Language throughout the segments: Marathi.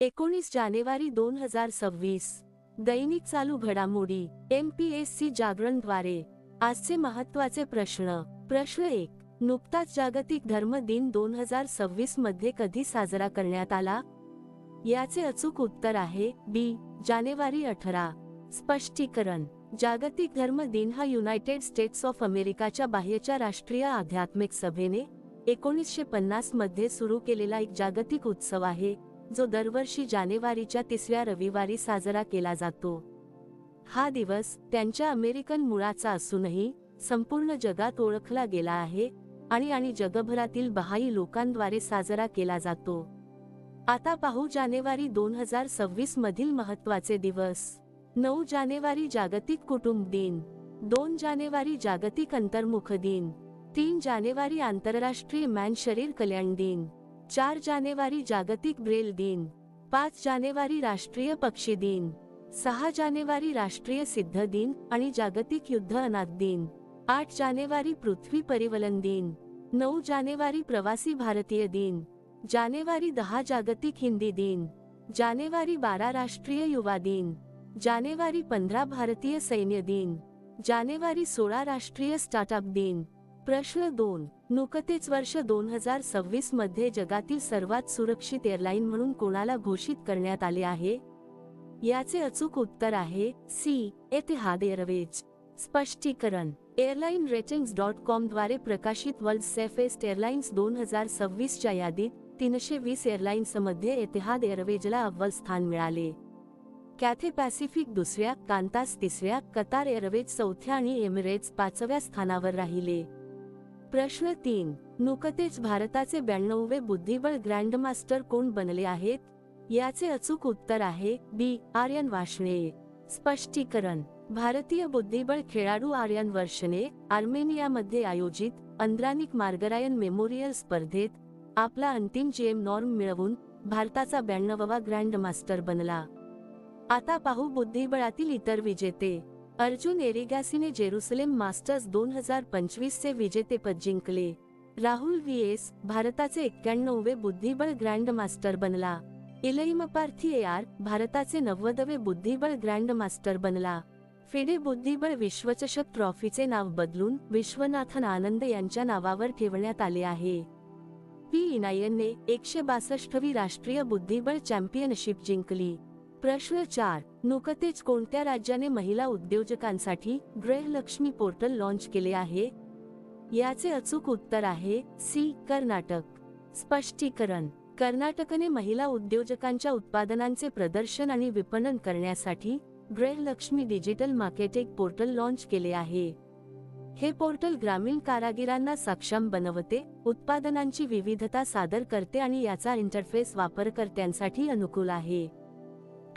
19 जानेवारी 2026. दैनिक चालू घडामोडी MPSC जागरणद्वारे. आजचे महत्त्वाचे प्रश्न. प्रश्न 1. नुकताच जागतिक धर्म दिन 2026 मध्ये कधी साजरा करण्यात आला? याचे अचूक उत्तर आहे बी. जानेवारी 18. स्पष्टीकरण. जागतिक धर्म दिन हा युनायटेड स्टेट्स ऑफ अमेरिकाच्या बाह्यच्या राष्ट्रीय आध्यात्मिक सभेने 1950 मध्ये सुरू केलेला एक जागतिक उत्सव आहे, जो दरवर्षी जानेवारीच्या 3ऱ्या रविवारी साजरा केला जातो. हा दिवस त्यांच्या अमेरिकन मुळाचा असूनही संपूर्ण जगात ओळखला गेला आहे आणि जगभरातील बहाई लोकांद्वारे साजरा केला जातो. आता पाहू जानेवारी 2026 मधील महत्त्वाचे दिवस. 9 जानेवारी जागतिक कुटुंब दिन. 2 जानेवारी जागतिक अंतर्मुख दिन. 3 जानेवारी आंतरराष्ट्रीय मॅन शरीर कल्याण दिन. 4 जानेवारी जागतिक ब्रेल दिन. 5 जानेवारी राष्ट्रीय पक्षी दिन. 6 जानेवारी राष्ट्रीय सिद्ध दिन आणि जागतिक युद्ध अनाथ दिन. 8 जानेवारी पृथ्वी परिवलन दिन. 9 जानेवारी प्रवासी भारतीय दिन. जानेवारी 10 जागतिक हिंदी दिन. जानेवारी 12 राष्ट्रीय युवा दिन. जानेवारी 15 भारतीय सैन्य दिन. जानेवारी 16 राष्ट्रीय स्टार्टअप दिन. प्रश्न 2. नुकतेच वर्ष 2026 मध्ये जगातील सर्वात सुरक्षित एअरलाइन म्हणून कोणाला घोषित करण्यात आले आहे? याचे अचूक उत्तर आहे सी. एतिहाद एअरवेज. स्पष्टीकरण. airlineratings.com द्वारे प्रकाशित वर्ल्ड सेफेस्ट एअरलाइन्स 2026 च्या यादीत 320 एअरलाइन्समध्ये एतिहाद एअरवेजला अव्वल स्थान मिळाले. कॅथे पॅसिफिक 2ऱ्या, कांतास 3ऱ्या, कतार एअरवेज 4थ्या आणि एमिरेट्स 5व्या स्थानावर राहिले. प्रश्न 3. नुकतेच भारताचे 92वे बुद्धिबळ ग्रँडमास्टर कोण बनले आहेत? याचे अचूक उत्तर आहे बी. आर्यन वार्ष्णेय. स्पष्टीकरण. भारतीय बुद्धिबळ खेळाडू आर्यन वार्ष्णेय आर्मेनियामध्ये आयोजित अंद्रानिक मार्गरायन मेमोरियल स्पर्धेत आपला अंतिम GM नॉर्म मिळवून भारताचा 92वा ग्रँडमास्टर बनला. आता पाहू बुद्धिबळातील इतर विजेते. अर्जुन एरिगॅसीने जेरुसलेम मास्टर्स 2025 चे विजेतेपद जिंकले. राहुल VS भारताचे 91वे बुद्धिबळ ग्रँडमास्टर बनला. इलईमपार्थी AR भारताचे 90वे बुद्धिबळ ग्रँडमास्टर बनला. फिडे बुद्धिबळ विश्वचषक ट्रॉफीचे नाव बदलून विश्वनाथन आनंद यांच्या नावावर ठेवण्यात आले आहे. P. इनायनने 162वी राष्ट्रीय बुद्धिबळ चॅम्पियनशिप जिंकली. प्रश्न 4. नुकतेच कोणत्या राज्याने महिला उद्योजकांसाठी गृहलक्ष्मी पोर्टल लॉन्च केले आहे? याचे अचूक उत्तर आहे सी. कर्नाटक. स्पष्टीकरण. कर्नाटकने महिला उद्योजकांच्या उत्पादनांचे प्रदर्शन आणि विपणन करण्यासाठी गृहलक्ष्मी डिजिटल मार्केटिंग पोर्टल लॉन्च केले आहे. हे पोर्टल ग्रामीण कारागिरांना सक्षम बनवते, उत्पादनांची विविधता सादर करते आणि याचा इंटरफेस वापरकर्त्यांसाठी अनुकूल आहे.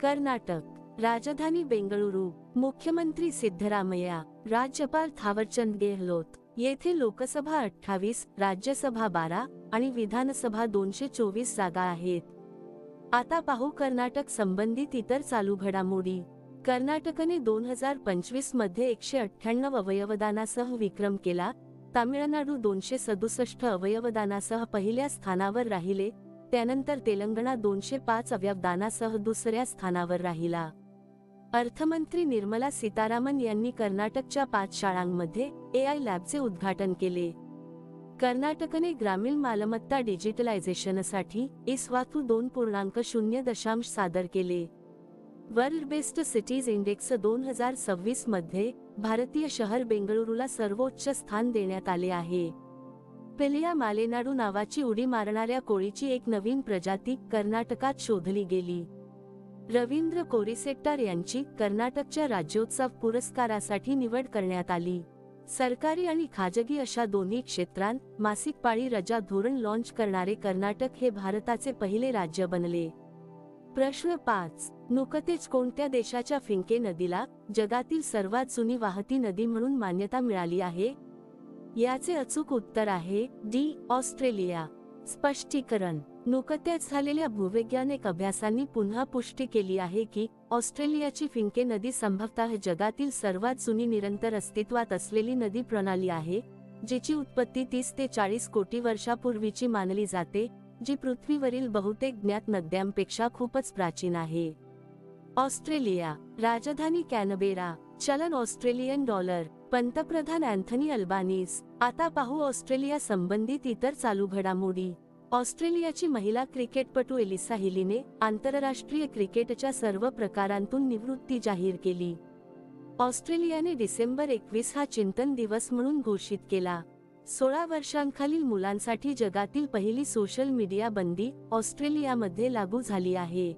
कर्नाटक. राजधानी बेंगळुरू. मुख्यमंत्री सिद्धरामय्या. राज्यपाल थावरचंद गेहलोत. येथे लोकसभा 28, राज्यसभा 12 आणि विधानसभा 224 जागा आहेत. आता पाहू कर्नाटक संबंधित इतर चालू घडामोडी. कर्नाटकने 2025 मध्ये 198 अवयवदानासह विक्रम केला. तामिळनाडू 267 अवयवदानासह पहिल्या स्थानावर राहिले. त्यानंतर तेलंगणा 205 अवयवदानासह दुसऱ्या स्थानावर राहिला. अर्थमंत्री निर्मला सीतारामन यांनी कर्नाटकच्या 5 शाळांमध्ये AI लॅबचे उद्घाटन केले. कर्नाटकने ग्रामीण मालमत्ता डिजिटलायझेशनसाठी ISWATU 2.0 सादर केले. वर्ल्ड बेस्ट सिटीज इंडेक्स 2026 मध्ये भारतीय शहर बेंगळुरूला सर्वोच्च स्थान देण्यात आले आहे. पेलिया मालेनाडू नावाची उडी मारणाऱ्या कोळीची एक नवीन प्रजाती कर्नाटकात शोधली गेली. रवींद्र कोरीसेट्टार यांची कर्नाटकच्या राज्योत्सव पुरस्कारासाठी निवड करण्यात आली. सरकारी आणि खाजगी अशा दोन्ही क्षेत्रांत मासिक पाळी रजा धोरण लॉन्च करणारे कर्नाटक हे भारताचे पहिले राज्य बनले. प्रश्न 5. नुकतेच कोणत्या देशाच्या फिंके नदीला जगातील सर्वात जुनी वाहती नदी म्हणून मान्यता मिळाली आहे? याचे अचूक उत्तर आहे डी. ऑस्ट्रेलिया. स्पष्टीकरण. नुकत्याच झालेल्या भूवैज्ञानिक अभ्यासांनी पुन्हा पुष्टी केली आहे की ऑस्ट्रेलियाची फिंके नदी संभवतः जगातील सर्वात जुनी निरंतर अस्तित्वात असलेली नदी प्रणाली आहे, जिची उत्पत्ती 30 ते 40 कोटी वर्षापूर्वीची मानली जाते, जी पृथ्वीवरील बहुतेक ज्ञात नद्यांपेक्षा खूपच प्राचीन आहे. ऑस्ट्रेलिया. राजधानी कॅनबेरा. चलन ऑस्ट्रेलियन डॉलर. पंतप्रधान अँथनी अल्बानीस. आता पाहू ऑस्ट्रेलिया संबंधित इतर चालू घडामोडी. ऑस्ट्रेलियाची महिला क्रिकेटपटू एलिसा हिलीने आंतरराष्ट्रीय क्रिकेटच्या सर्व प्रकारांतून निवृत्ती जाहीर केली. ऑस्ट्रेलियाने डिसेंबर 21 हा चिंतन दिवस म्हणून घोषित केला. 16 वर्षांखालील मुलांसाठी जगातील पहिली सोशल मीडिया बंदी ऑस्ट्रेलियामध्ये लागू झाली आहे.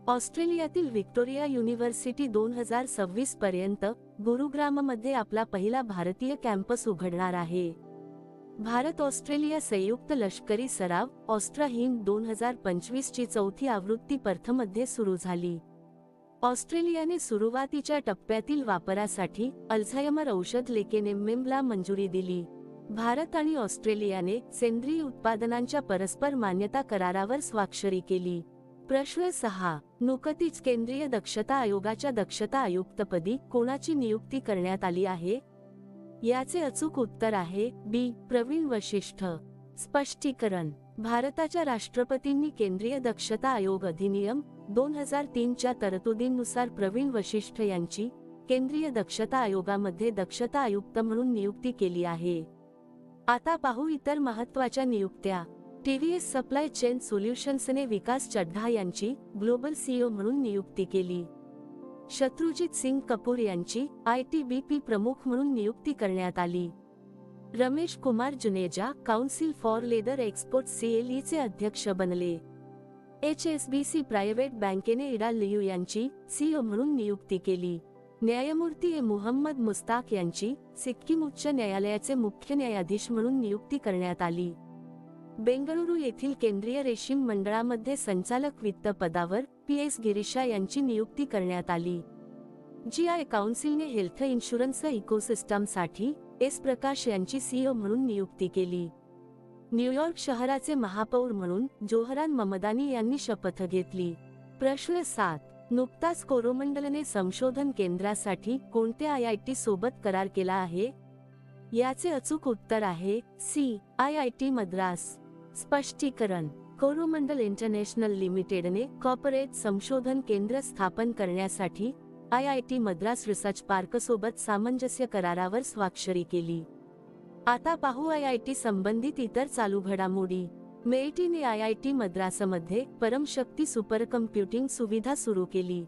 ऑस्ट्रेलियातील व्हिक्टोरिया युनिव्हर्सिटी 2026 पर्यंत गुरुग्राममध्ये आपला पहिला भारतीय कॅम्पस उघडणार आहे. भारत ऑस्ट्रेलिया संयुक्त लष्करी सराव ऑस्ट्रा हिंद 2025 ची चौथी आवृत्ती पर्थमध्ये सुरू झाली. ऑस्ट्रेलियाने सुरुवातीच्या टप्प्यातील वापरासाठी अल्झायमर औषध लेकेनेम्मेमला मंजुरी दिली. भारत आणि ऑस्ट्रेलियाने सेंद्रिय उत्पादनांच्या परस्पर मान्यता करारावर स्वाक्षरी केली. प्रश्न 6. नुकतीच केंद्रीय दक्षता आयोगाच्या दक्षता आयुक्तपदी कोणाची नियुक्ती करण्यात आली आहे? याचे अचूक उत्तर आहे बी. प्रवीण वशिष्ठ. स्पष्टीकरण. भारताच्या राष्ट्रपतींनी केंद्रीय दक्षता आयोग अधिनियम 2003 च्या तरतुदींनुसार प्रवीण वशिष्ठ यांची केंद्रीय दक्षता आयोगामध्ये दक्षता आयुक्त म्हणून नियुक्ती केली आहे. आता पाहू इतर महत्त्वाच्या नियुक्त्या. टीव्हीएस सप्लाय चेन सोल्युशन्सने विकास चड्ढा यांची ग्लोबल सीईओ म्हणून नियुक्ती केली. शत्रुजीत सिंग कपूर यांची ITBP प्रमुख म्हणून नियुक्ती करण्यात आली. Ramesh Kumar Juneja council for leather export CLE चे अध्यक्ष बनले. HSBC प्रायव्हेट बँकेने इडा लियू यांची CEO म्हणून नियुक्ती केली. न्यायमूर्ती मुहम्मद मुस्ताक यांची सिक्कीम उच्च न्यायालयाचे मुख्य न्यायाधीश म्हणून नियुक्ती करण्यात आली. बेंगळुरू येथील केंद्रीय रेशीम मंडळामध्ये संचालक वित्त पदावर PS गिरीशा यांची नियुक्ती करण्यात आली. GI काउन्सिलने हेल्थ इन्शुरन्स इकोसिस्टमसाठी S प्रकाश यांची CEO म्हणून नियुक्ती केली. न्यूयॉर्क शहराचे महापौर म्हणून जोहरान ममदानी यांनी शपथ घेतली. प्रश्न 7. नुकताच कोरोमंडलने संशोधन केंद्रासाठी कोणत्या IIT सोबत करार केला आहे? याचे अचूक उत्तर आहे C. IIT मद्रास. स्पष्टीकरण. कोरोमंडल इंटरनॅशनल लिमिटेडने कॉर्पोरेट संशोधन केंद्र स्थापन करण्यासाठी IIT मद्रास रिसर्च पार्कसोबत सामंजस्य करारावर स्वाक्षरी केली. आता पाहू IIT संबंधित इतर चालू घडामोडी. मेईटीने IIT मद्रासमध्ये परमशक्ती सुपरकम्प्युटिंग सुविधा सुरू केली.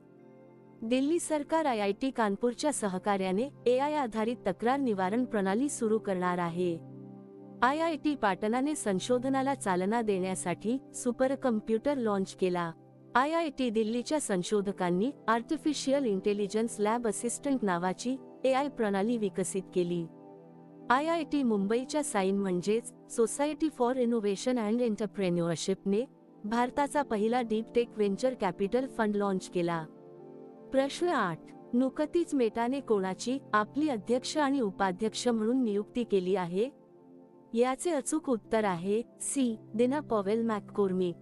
दिल्ली सरकार IIT कानपूरच्या सहकार्याने AI आधारित तक्रार निवारण प्रणाली सुरू करणार आहे. IIT पाटणाने संशोधनाला चालना देण्यासाठी सुपरकम्प्युटर लॉन्च केला. IIT दिल्लीच्या संशोधकांनी आर्टिफिशियल इंटेलिजन्स लॅब असिस्टंट नावाची AI प्रणाली विकसित केली. IIT मुंबईच्या साइन म्हणजेच सोसायटी फॉर इनोव्हेशन अँड एंटरप्रेन्योरशिपने भारताचा पहिला deep tech venture capital fund launch केला. प्रश्न 8. नुकतीच मेटाने कोणाची आपली अध्यक्ष आणि उपाध्यक्ष म्हणून नियुक्ती केली आहे? याचे अचूक उत्तर आहे C. दिना पॉवेल मॅककॉर्मिक.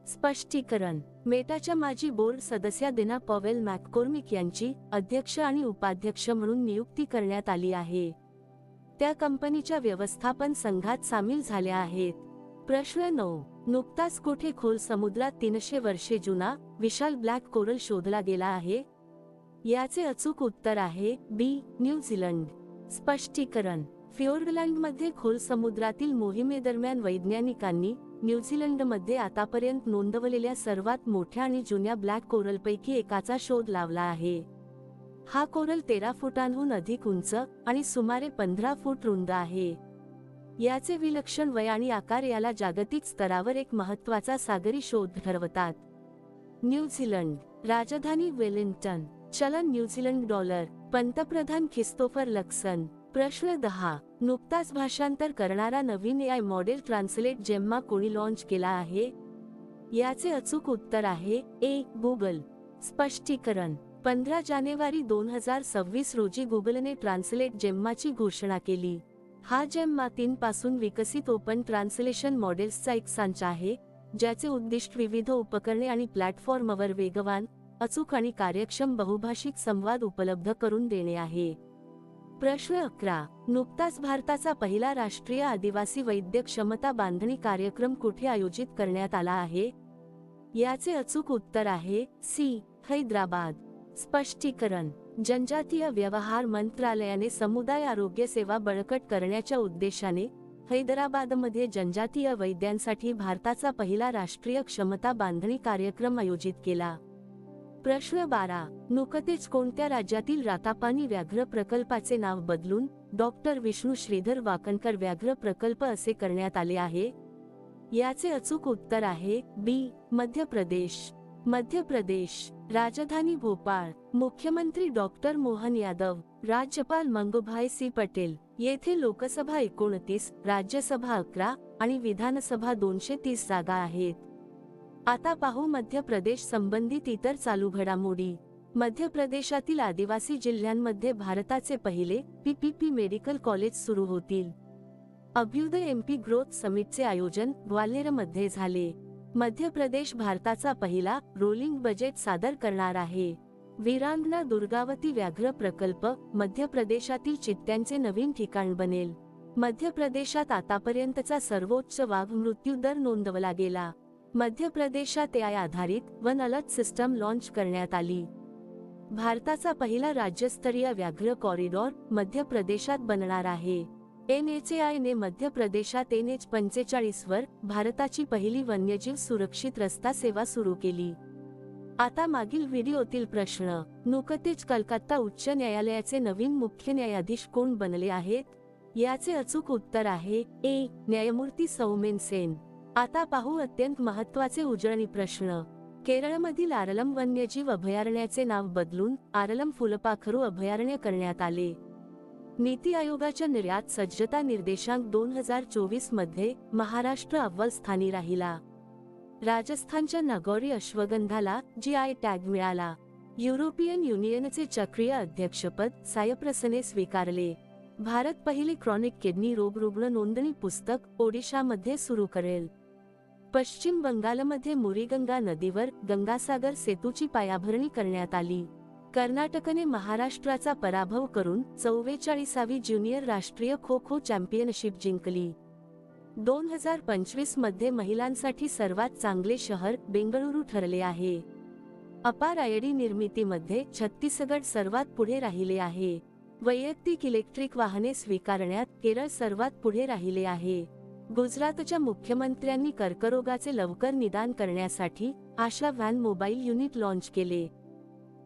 स्पष्टीकरण. मेटाच्या माजी बोर्ड सदस्या दिना पॉवेल मॅककॉर्मिक यांची अध्यक्ष आणि उपाध्यक्ष म्हणून नियुक्ती करण्यात आली आहे. त्या कंपनीच्या व्यवस्थापन संघात सामील झाल्या आहेत. प्रश्न 9. नुकताच कुठे खोल समुद्रात 300 वर्षे जुना विशाल ब्लॅक कोरल शोधला गेला आहे? याचे अचूक उत्तर आहे B. न्यूझीलंड. स्पष्टीकरण. फियोर्डलँडमध्ये खोल समुद्रातील मोहिमेदरम्यान वैज्ञानिकांनी न्यूझीलंडमध्ये आतापर्यंत नोंदवलेल्या सर्वात मोठ्या आणि जुन्या ब्लॅक कोरलपैकी एकाचा शोध लावला आहे. हा कोरल 13 फुटांहून अधिक उंच आणि सुमारे 15 फूट रुंद आहे. याचे विलक्षण वय आणि आकार याला जागतिक स्तरावर एक महत्त्वाचा सागरी शोध ठरवतात. न्यूझीलंड. राजधानी वेलिंग्टन. चलन न्यूझीलंड डॉलर. पंतप्रधान ख्रिस्तोफर लक्सन. प्रश्न 10. नुकताच भाषांतर करणारा नवीन AI मॉडेल ट्रान्सलेट जेम्मा कोणी लॉन्च केला आहे? याचे अचूक उत्तर आहे A. गुगल. स्पष्टीकरण. 15 जानेवारी 2026 रोजी गुगलने ट्रान्सलेट जेम्माची घोषणा केली. हा जेम्मा 3 पासून विकसित ओपन ट्रान्सलेशन मॉडेल्सचा एक संच आहे, ज्याचे उद्दिष्ट विविध उपकरणे आणि प्लॅटफॉर्मवर वेगवान, अचूक आणि कार्यक्षम बहुभाषिक संवाद उपलब्ध करून देणे आहे. प्रश्न 11. नुकताच भारताचा पहिला राष्ट्रीय आदिवासी वैद्य क्षमता बांधणी कार्यक्रम कुठे आयोजित करण्यात आला आहे? याचे अचूक उत्तर आहे सी. हैदराबाद. स्पष्टीकरण. जनजातीय व्यवहार मंत्रालयाने समुदाय आरोग्य सेवा बळकट करण्याच्या उद्देशाने हैदराबादमध्ये जनजातीय वैद्यांसाठी भारताचा पहिला राष्ट्रीय क्षमता बांधणी कार्यक्रम आयोजित केला. प्रश्न 12. नुकतेच कोणत्या राज्यातील रातापानी व्याघ्र प्रकल्पाचे नाव बदलून डॉक्टर विष्णू श्रीधर वाकणकर व्याघ्र प्रकल्प असे करण्यात आले आहे? याचे अचूक उत्तर आहे बी. मध्य प्रदेश. मध्य प्रदेश. राजधानी भोपाळ. मुख्यमंत्री डॉक्टर मोहन यादव. राज्यपाल मंगूभाई सी पटेल. येथे लोकसभा 29, राज्यसभा 11 आणि विधानसभा 230 जागा आहेत. आता पाहू मध्य प्रदेश संबंधित इतर चालू घडामोडी. मध्य प्रदेशातील आदिवासी जिल्ह्यांमध्ये भारताचे पहिले पीपीपी मेडिकल कॉलेज सुरू होतील. अभ्युदय एमपी ग्रोथ समिटचे आयोजन ग्वाल्हेरमध्ये झाले. मध्य प्रदेश भारताचा पहिला रोलिंग बजेट सादर करणार आहे. वीरांगना दुर्गावती व्याघ्र प्रकल्प मध्य प्रदेशातील चित्त्यांचे नवीन ठिकाण बनेल. मध्य प्रदेशात आतापर्यंतचा सर्वोच्च वाघ मृत्यू दर नोंदवला गेला. मध्य प्रदेशात AI आधारित वन अलर्ट सिस्टम लॉन्च करण्यात आली. भारताचा पहिला राज्यस्तरीय व्याघ्र कॉरिडॉर मध्य प्रदेशात बनणार आहे. NHAI ने मध्य प्रदेशात NH45 वर भारताची पहिली वन्यजीव सुरक्षित रस्ता सेवा सुरू केली. आता मागील व्हिडिओतील प्रश्न. नुकतेच कलकत्ता उच्च न्यायालयाचे नवीन मुख्य न्यायाधीश कोण बनले आहेत? याचे अचूक उत्तर आहे ए. न्यायमूर्ती सौमेन सेन. आता पाहू अत्यंत महत्त्वाचे उजळणी प्रश्न. केरळमधील आरलम वन्यजीव अभयारण्याचे नाव बदलून आरलम फुलपाखरू अभयारण्य करण्यात आले. नीती आयोगाच्या निर्यात सज्जता निर्देशांक 2024 मध्ये महाराष्ट्र अव्वल स्थानी राहिला. राजस्थानच्या नागौरी अश्वगंधाला GI टॅग मिळाला. युरोपियन युनियनचे चक्रीय अध्यक्षपद सायप्रसने स्वीकारले. भारत पहिली क्रॉनिक किडनी रोग रुग्ण नोंदणी पुस्तक ओडिशामध्ये सुरू करेल. पश्चिम बंगालमध्ये मुरीगंगा नदीवर गंगासागर सेतूची पायाभरणी करण्यात आली. कर्नाटकने महाराष्ट्राचा पराभव करून 44वी ज्युनियर राष्ट्रीय खो खो चॅम्पियनशिप जिंकली. 2025 मध्ये महिलांसाठी सर्वात चांगले शहर बेंगळुरू ठरले आहे. अपार आयडी निर्मितीमध्ये छत्तीसगड सर्वात पुढे राहिले आहे. वैयक्तिक इलेक्ट्रिक वाहने स्वीकारण्यात केरळ सर्वात पुढे राहिले आहे. गुजरातच्या मुख्यमंत्र्यांनी कर्करोगाचे लवकर निदान करण्यासाठी आशा व्हॅन मोबाईल युनिट लॉन्च केले.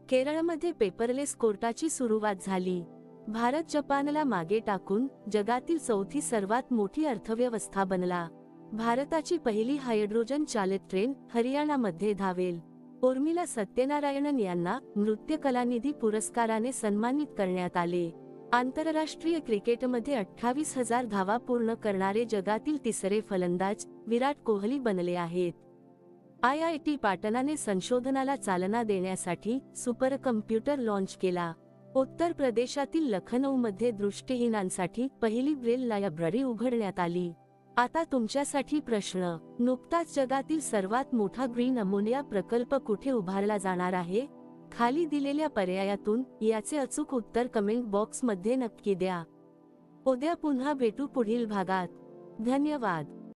केरळमध्ये पेपरलेस कोर्टाची सुरुवात झाली. भारत जपानला मागे टाकून जगातील चौथी सर्वात मोठी अर्थव्यवस्था बनला. भारताची पहिली हायड्रोजन चालित ट्रेन हरियाणामध्ये धावेल. उर्मिला सत्यनारायणन यांना नृत्य कलानिधी पुरस्काराने सन्मानित करण्यात आले. आंतरराष्ट्रीय क्रिकेटमध्ये 28,000 धावा पूर्ण करणारे जगातील तिसरे फलंदाज विराट कोहली बनले आहेत. IIT पाटणाने संशोधनाला चालना देण्यासाठी सुपर कम्प्युटर लॉन्च केला. उत्तर प्रदेशातील लखनौमध्ये दृष्टिहीनांसाठी पहिली ब्रेल लायब्ररी उघडण्यात आली. आता तुमच्यासाठी प्रश्न. नुकताच जगातील सर्वात मोठा ग्रीन अमोनिया प्रकल्प कुठे उभारला जाणार आहे? खाली दिलेल्या पर्यायातून याचे अचूक उत्तर कमेंट बॉक्स मध्ये नक्की द्या. उद्या पुन्हा भेटू पुढील भागात. धन्यवाद.